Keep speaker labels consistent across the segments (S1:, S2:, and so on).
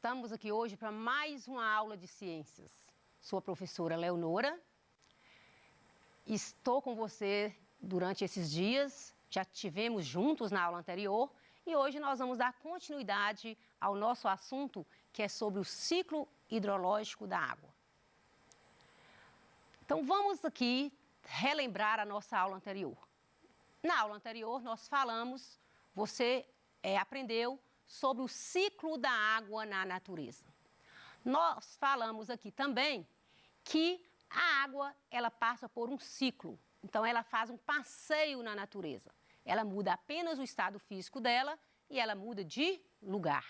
S1: Estamos aqui hoje para mais uma aula de ciências. Sou a professora Leonora. Estou com você durante esses dias, já tivemos juntos na aula anterior e hoje nós vamos dar continuidade ao nosso assunto, que é sobre o ciclo hidrológico da água. Então vamos aqui relembrar a nossa aula anterior. Na aula anterior nós falamos, você aprendeu sobre o ciclo da água na natureza. Nós falamos aqui também que a água, ela passa por um ciclo. Então, ela faz um passeio na natureza. Ela muda apenas o estado físico dela e ela muda de lugar.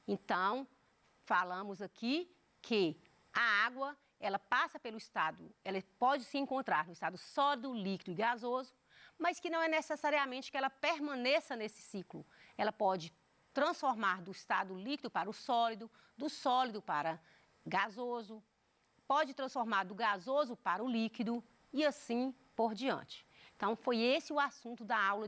S1: Então, falamos aqui que a água, ela passa pelo estado, ela pode se encontrar no estado sólido, líquido e gasoso, mas que não é necessariamente que ela permaneça nesse ciclo. Ela pode transformar do estado líquido para o sólido, do sólido para gasoso, pode transformar do gasoso para o líquido e assim por diante. Então, foi esse o assunto da aula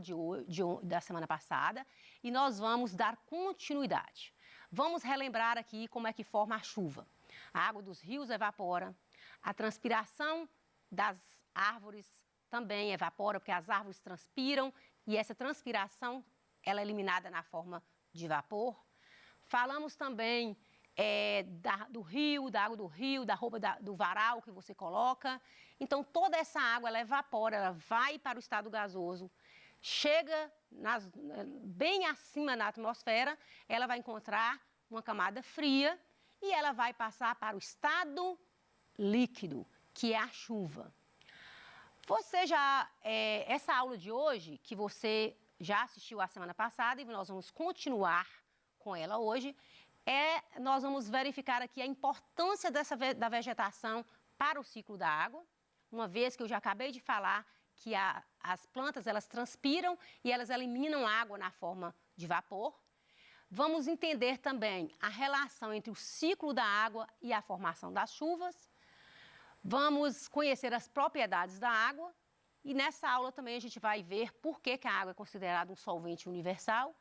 S1: da semana passada e nós vamos dar continuidade. Vamos relembrar aqui como é que forma a chuva. A água dos rios evapora, a transpiração das árvores também evapora, porque as árvores transpiram e essa transpiração ela é eliminada na forma de vapor. Falamos também do rio, da água do rio, da roupa do varal que você coloca. Então, toda essa água, ela evapora, ela vai para o estado gasoso, chega bem acima na atmosfera, ela vai encontrar uma camada fria e ela vai passar para o estado líquido, que é a chuva. Essa aula de hoje, que você já assistiu a semana passada e nós vamos continuar com ela hoje, nós vamos verificar aqui a importância da vegetação para o ciclo da água, uma vez que eu já acabei de falar que as plantas elas transpiram e elas eliminam água na forma de vapor. Vamos entender também a relação entre o ciclo da água e a formação das chuvas. Vamos conhecer as propriedades da água e nessa aula também a gente vai ver por que a água é considerada um solvente universal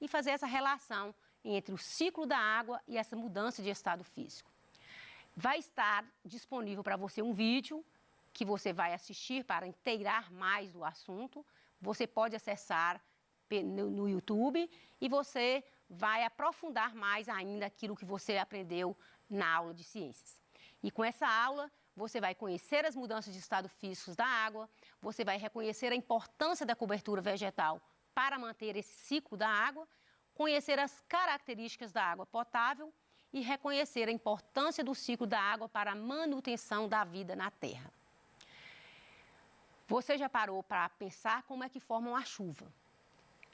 S1: e fazer essa relação entre o ciclo da água e essa mudança de estado físico. Vai estar disponível para você um vídeo que você vai assistir para inteirar mais do assunto. Você pode acessar no YouTube e você vai aprofundar mais ainda aquilo que você aprendeu na aula de ciências. E com essa aula, você vai conhecer as mudanças de estado físicos da água, você vai reconhecer a importância da cobertura vegetal para manter esse ciclo da água, conhecer as características da água potável e reconhecer a importância do ciclo da água para a manutenção da vida na Terra. Você já parou para pensar como é que formam a chuva?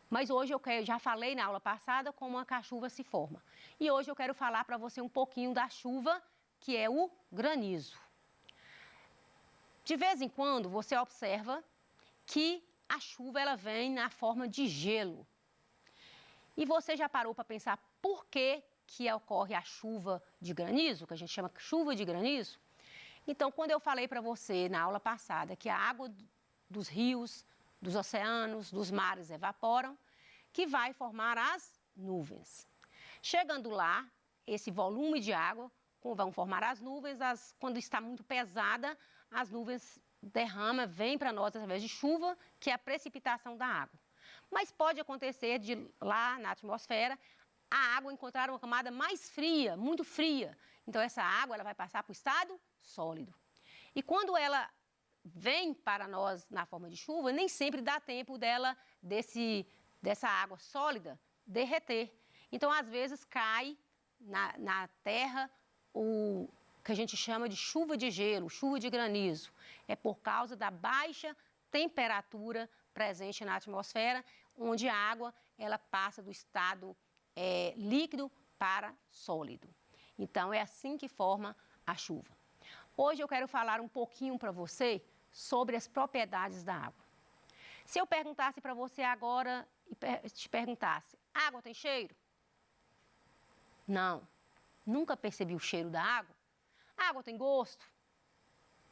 S1: Mas hoje já falei na aula passada como a chuva se forma. E hoje eu quero falar para você um pouquinho da chuva, que é o granizo. De vez em quando você observa que a chuva ela vem na forma de gelo. E você já parou para pensar por que ocorre a chuva de granizo, que a gente chama chuva de granizo? Então, quando eu falei para você na aula passada que a água dos rios, dos oceanos, dos mares evaporam, que vai formar as nuvens. Chegando lá, esse volume de água vão formar as nuvens, quando está muito pesada, as nuvens vêm para nós através de chuva, que é a precipitação da água. Mas pode acontecer de lá na atmosfera, a água encontrar uma camada mais fria, muito fria. Então essa água ela vai passar para o estado sólido. E quando ela vem para nós na forma de chuva, nem sempre dá tempo dessa água sólida derreter. Então às vezes cai na terra o que a gente chama de chuva de gelo, chuva de granizo. É por causa da baixa temperatura presente na atmosfera, onde a água ela passa do estado líquido para sólido. Então, é assim que forma a chuva. Hoje eu quero falar um pouquinho para você sobre as propriedades da água. Se eu perguntasse para você agora e te perguntasse, água tem cheiro? Não. Nunca percebi o cheiro da água? A água tem gosto?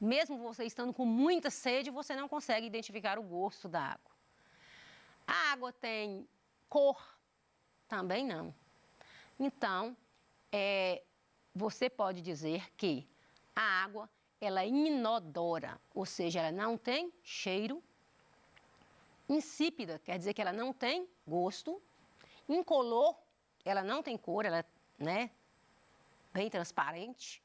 S1: Mesmo você estando com muita sede, você não consegue identificar o gosto da água. A água tem cor? Também não. Então, você pode dizer que a água, ela é inodora, ou seja, ela não tem cheiro. Insípida, quer dizer que ela não tem gosto. Incolor, ela não tem cor, ela é, bem transparente.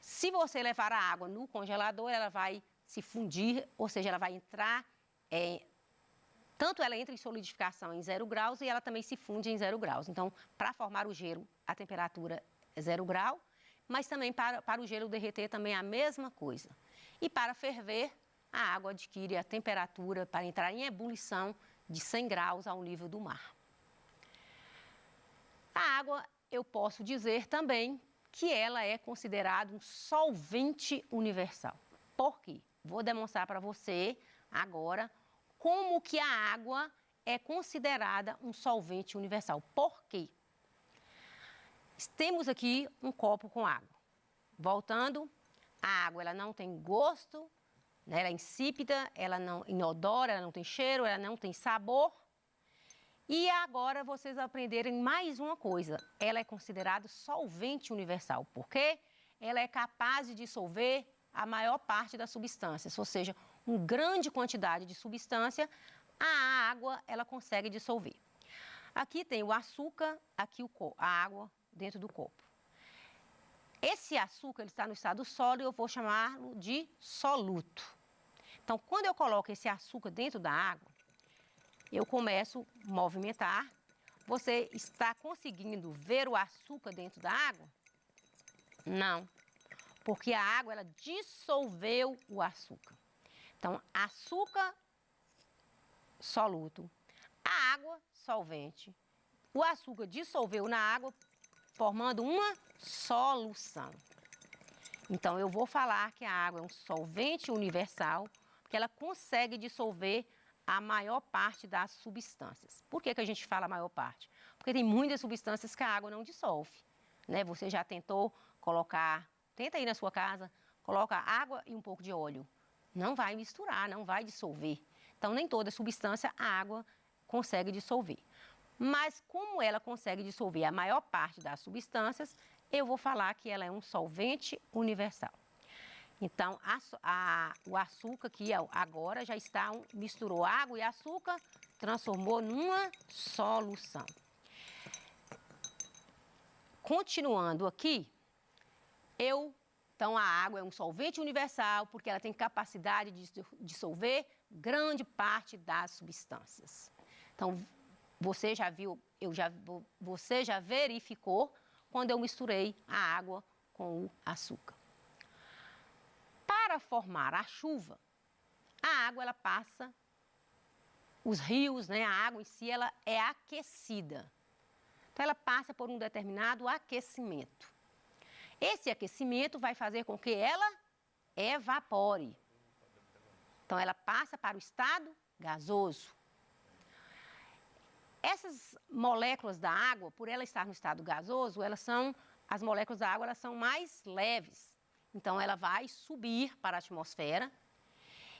S1: Se você levar a água no congelador, ela vai se fundir, ou seja, ela vai entrar, tanto ela entra em solidificação em 0 graus e ela também se funde em 0 graus. Então, para formar o gelo, a temperatura é 0 grau, mas também para o gelo derreter também é a mesma coisa. E para ferver, a água adquire a temperatura para entrar em ebulição de 100 graus ao nível do mar. A água, eu posso dizer também que ela é considerada um solvente universal. Por quê? Vou demonstrar para você agora como que a água é considerada um solvente universal. Por quê? Temos aqui um copo com água. Voltando, a água ela não tem gosto, né? Ela é insípida, ela não inodora, ela não tem cheiro, ela não tem sabor. E agora vocês aprenderem mais uma coisa. Ela é considerada solvente universal, porque ela é capaz de dissolver a maior parte das substâncias, ou seja, uma grande quantidade de substância, a água ela consegue dissolver. Aqui tem o açúcar, aqui a água dentro do copo. Esse açúcar ele está no estado sólido, eu vou chamá-lo de soluto. Então, quando eu coloco esse açúcar dentro da água, eu começo a movimentar. Você está conseguindo ver o açúcar dentro da água? Não, porque a água ela dissolveu o açúcar. Então, açúcar soluto, a água solvente. O açúcar dissolveu na água, formando uma solução. Então, eu vou falar que a água é um solvente universal, porque ela consegue dissolver a maior parte das substâncias. Por que a gente fala a maior parte? Porque tem muitas substâncias que a água não dissolve, né? Você já tentou colocar, tenta aí na sua casa, coloca água e um pouco de óleo. Não vai misturar, não vai dissolver. Então, nem toda substância a água consegue dissolver. Mas como ela consegue dissolver a maior parte das substâncias, eu vou falar que ela é um solvente universal. Então, o açúcar aqui agora já está, misturou água e açúcar, transformou numa solução. Continuando aqui, então a água é um solvente universal porque ela tem capacidade de dissolver grande parte das substâncias. Então, você já viu, você já verificou quando eu misturei a água com o açúcar. Para formar a chuva, a água ela passa, os rios, né, a água em si ela é aquecida. Então ela passa por um determinado aquecimento. Esse aquecimento vai fazer com que ela evapore. Então ela passa para o estado gasoso. Essas moléculas da água, por ela estar no estado gasoso, as moléculas da água elas são mais leves. Então, ela vai subir para a atmosfera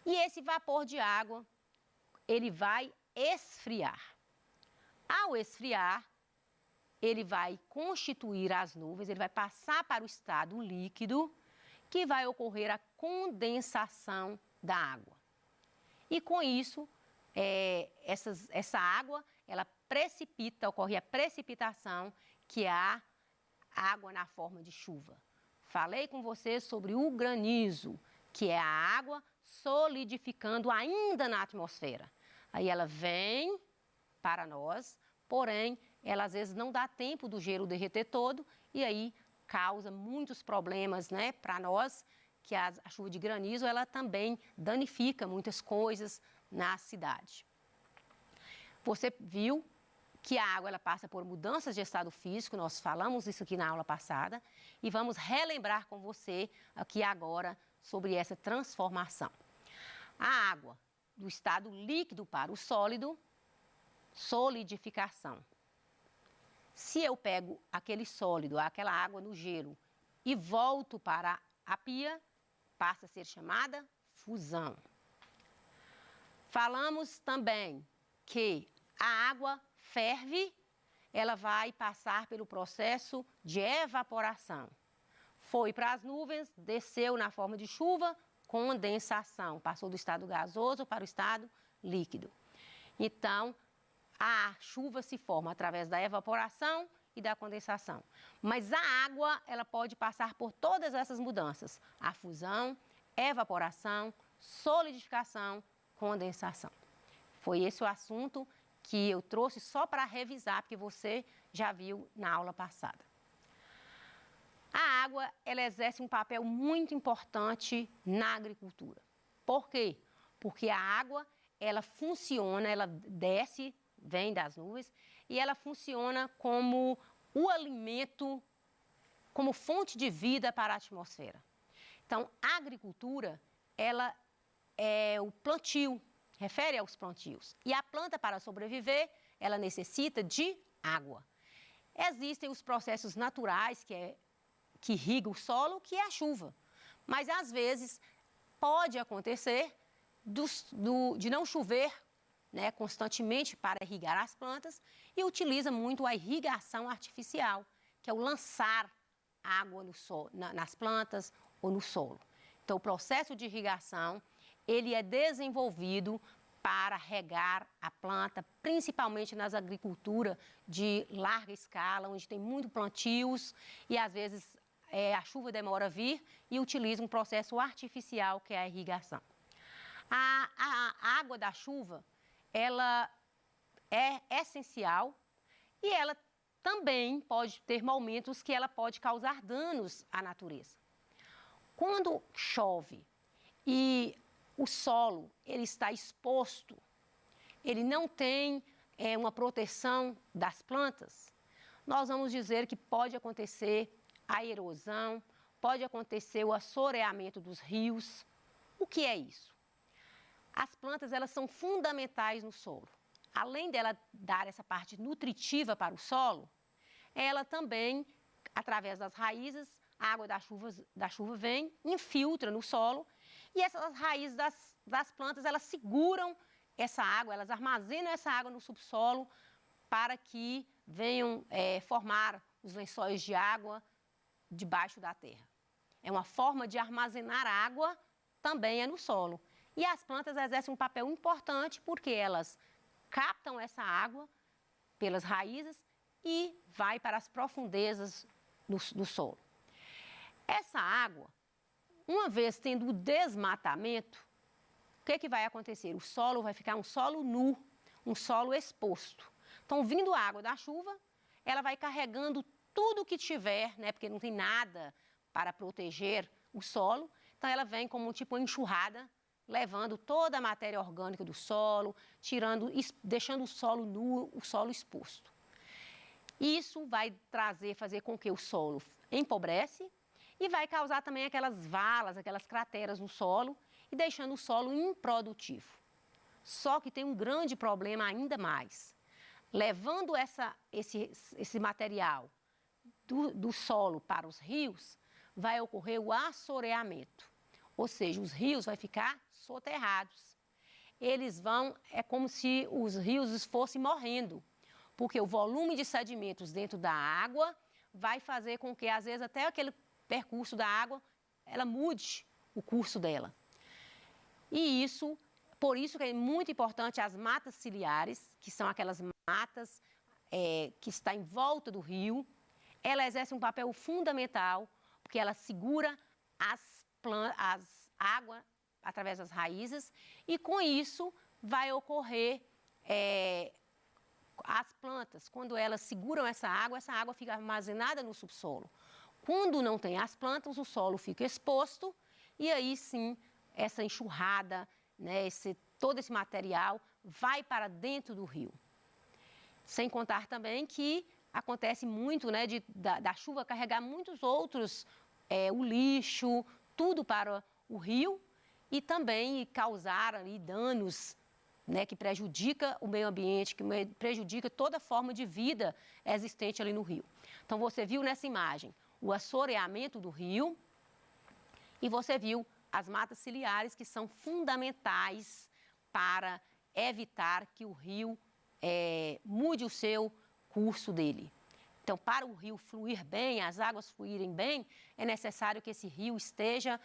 S1: e esse vapor de água, ele vai esfriar. Ao esfriar, ele vai constituir as nuvens, ele vai passar para o estado líquido, que vai ocorrer a condensação da água. E com isso, essa água, ela precipita, ocorre a precipitação, que é a água na forma de chuva. Falei com vocês sobre o granizo, que é a água solidificando ainda na atmosfera. Aí ela vem para nós, porém, ela às vezes não dá tempo do gelo derreter todo e aí causa muitos problemas, né, para nós, que a chuva de granizo, ela também danifica muitas coisas na cidade. Você viu que a água ela passa por mudanças de estado físico, nós falamos isso aqui na aula passada, e vamos relembrar com você aqui agora sobre essa transformação. A água do estado líquido para o sólido, solidificação. Se eu pego aquele sólido, aquela água no gelo, e volto para a pia, passa a ser chamada fusão. Falamos também que a água ferve, ela vai passar pelo processo de evaporação. Foi para as nuvens, desceu na forma de chuva, condensação. Passou do estado gasoso para o estado líquido. Então, a chuva se forma através da evaporação e da condensação. Mas a água, ela pode passar por todas essas mudanças. A fusão, evaporação, solidificação, condensação. Foi esse o assunto que eu trouxe só para revisar, porque você já viu na aula passada. A água, ela exerce um papel muito importante na agricultura. Por quê? Porque a água, ela funciona, ela desce, vem das nuvens, e ela funciona como o alimento, como fonte de vida para a atmosfera. Então, a agricultura, ela é o plantio, refere aos plantios. E a planta, para sobreviver, ela necessita de água. Existem os processos naturais que irrigam o solo, que é a chuva. Mas, às vezes, pode acontecer de não chover, né, constantemente para irrigar as plantas, e utiliza muito a irrigação artificial, que é o lançar água no solo, nas plantas ou no solo. Então, o processo de irrigação, ele é desenvolvido para regar a planta, principalmente nas agriculturas de larga escala, onde tem muito plantios e, às vezes, a chuva demora a vir e utiliza um processo artificial, que é a irrigação. A água da chuva, ela é essencial e ela também pode ter momentos que ela pode causar danos à natureza. Quando chove e o solo ele está exposto, ele não tem uma proteção das plantas, nós vamos dizer que pode acontecer a erosão, pode acontecer o assoreamento dos rios. O que é isso? As plantas, elas são fundamentais no solo. Além dela dar essa parte nutritiva para o solo, ela também, através das raízes, a água da chuva vem, infiltra no solo, e essas raízes das plantas, elas seguram essa água, elas armazenam essa água no subsolo para que venham formar os lençóis de água debaixo da terra. É uma forma de armazenar água, também é no solo. E as plantas exercem um papel importante porque elas captam essa água pelas raízes e vai para as profundezas do solo. Essa água, uma vez tendo o desmatamento, o que vai acontecer? O solo vai ficar um solo nu, um solo exposto. Então, vindo a água da chuva, ela vai carregando tudo que tiver, né, porque não tem nada para proteger o solo, então ela vem como tipo enxurrada, levando toda a matéria orgânica do solo, deixando o solo nu, o solo exposto. Isso vai fazer com que o solo empobrece e vai causar também aquelas valas, aquelas crateras no solo e deixando o solo improdutivo. Só que tem um grande problema ainda mais. Levando esse material do solo para os rios, vai ocorrer o assoreamento. Ou seja, os rios vão ficar soterrados. É como se os rios fossem morrendo, porque o volume de sedimentos dentro da água vai fazer com que, às vezes, até aquele percurso da água, ela mude o curso dela. E por isso que é muito importante as matas ciliares, que são aquelas matas que estão em volta do rio. Ela exerce um papel fundamental, porque ela segura as águas através das raízes e, com isso, vai ocorrer as plantas. Quando elas seguram essa água fica armazenada no subsolo. Quando não tem as plantas, o solo fica exposto e aí sim, essa enxurrada, né, todo esse material vai para dentro do rio. Sem contar também que acontece muito, né, da chuva carregar muitos outros, o lixo, tudo para o rio e também causar ali danos, né, que prejudica o meio ambiente, que prejudica toda forma de vida existente ali no rio. Então, você viu nessa imagem o assoreamento do rio e você viu as matas ciliares, que são fundamentais para evitar que o rio mude o seu curso dele. Então, para o rio fluir bem, as águas fluírem bem, é necessário que esse rio esteja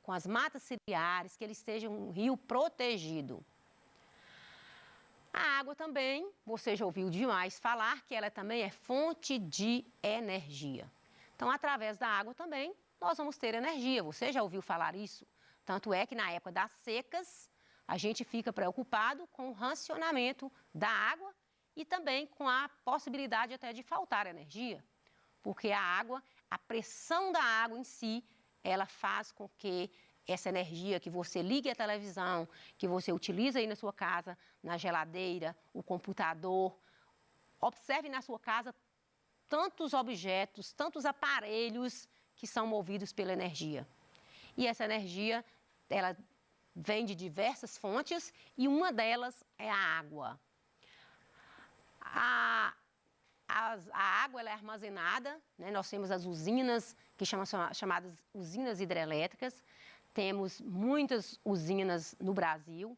S1: com as matas ciliares, que ele esteja um rio protegido. A água também, você já ouviu demais falar que ela também é fonte de energia. Então, através da água também, nós vamos ter energia. Você já ouviu falar isso? Tanto é que na época das secas, a gente fica preocupado com o racionamento da água e também com a possibilidade até de faltar energia. Porque a água, a pressão da água em si, ela faz com que essa energia que você ligue a televisão, que você utiliza aí na sua casa, na geladeira, o computador, observe na sua casa tantos objetos, tantos aparelhos que são movidos pela energia. E essa energia, ela vem de diversas fontes e uma delas é a água. A água ela é armazenada, né? Nós temos as usinas, que chamadas usinas hidrelétricas. Temos muitas usinas no Brasil.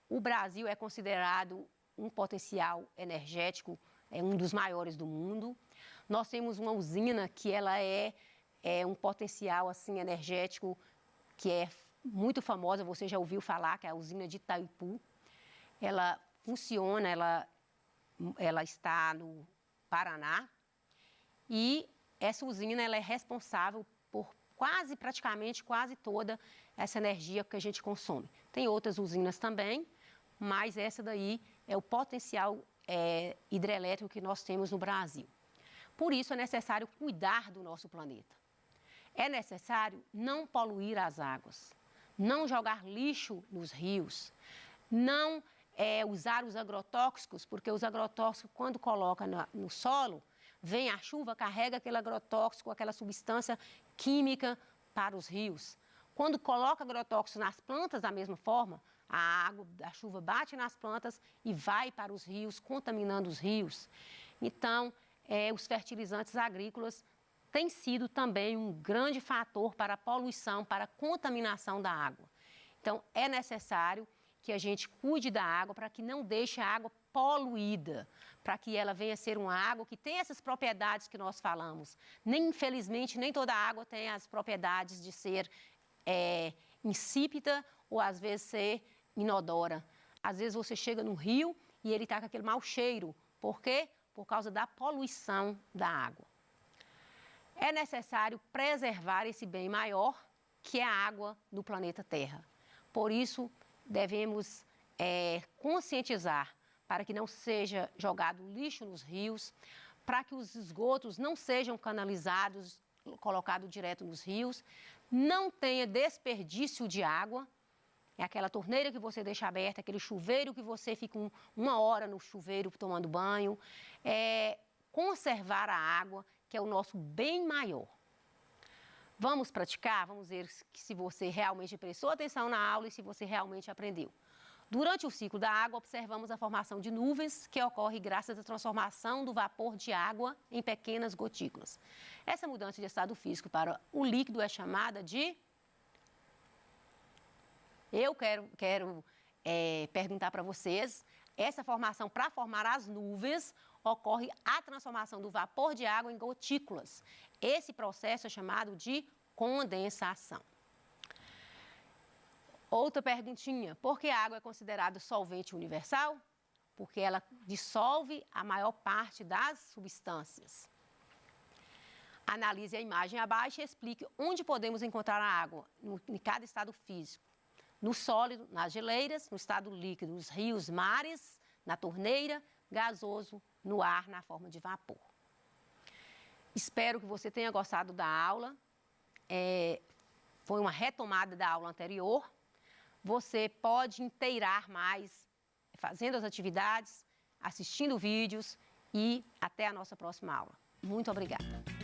S1: O Brasil é considerado um potencial energético, é um dos maiores do mundo. Nós temos uma usina que ela é um potencial assim, energético que é muito famosa, você já ouviu falar, que é a usina de Itaipu. Ela funciona, ela está no Paraná e essa usina ela é responsável por praticamente quase toda essa energia que a gente consome. Tem outras usinas também, mas essa daí é o potencial hidrelétrico que nós temos no Brasil. Por isso é necessário cuidar do nosso planeta. É necessário não poluir as águas, não jogar lixo nos rios, não usar os agrotóxicos, porque os agrotóxicos, quando coloca no solo, vem a chuva, carrega aquele agrotóxico, aquela substância química para os rios. Quando coloca agrotóxicos nas plantas, da mesma forma, a chuva bate nas plantas e vai para os rios, contaminando os rios. Então, os fertilizantes agrícolas têm sido também um grande fator para a poluição, para a contaminação da água. Então, é necessário que a gente cuide da água para que não deixe a água poluída, para que ela venha a ser uma água que tem essas propriedades que nós falamos. Infelizmente, nem toda água tem as propriedades de ser insípida ou às vezes ser inodora. Às vezes você chega no rio e ele está com aquele mau cheiro. Por quê? Por causa da poluição da água. É necessário preservar esse bem maior, que é a água do planeta Terra. Por isso, devemos conscientizar para que não seja jogado lixo nos rios, para que os esgotos não sejam canalizados, colocados direto nos rios, não tenha desperdício de água, é aquela torneira que você deixa aberta, aquele chuveiro que você fica uma hora no chuveiro tomando banho, conservar a água, que é o nosso bem maior. Vamos praticar? Vamos ver se você realmente prestou atenção na aula e se você realmente aprendeu. Durante o ciclo da água, observamos a formação de nuvens, que ocorre graças à transformação do vapor de água em pequenas gotículas. Essa mudança de estado físico para o líquido é chamada de... Eu quero perguntar para vocês, essa formação, para formar as nuvens, ocorre a transformação do vapor de água em gotículas. Esse processo é chamado de condensação. Outra perguntinha, por que a água é considerada solvente universal? Porque ela dissolve a maior parte das substâncias. Analise a imagem abaixo e explique onde podemos encontrar a água em cada estado físico. No sólido, nas geleiras, no estado líquido, nos rios, mares, na torneira, gasoso, no ar, na forma de vapor. Espero que você tenha gostado da aula. Foi uma retomada da aula anterior. Você pode inteirar mais fazendo as atividades, assistindo vídeos e até a nossa próxima aula. Muito obrigada.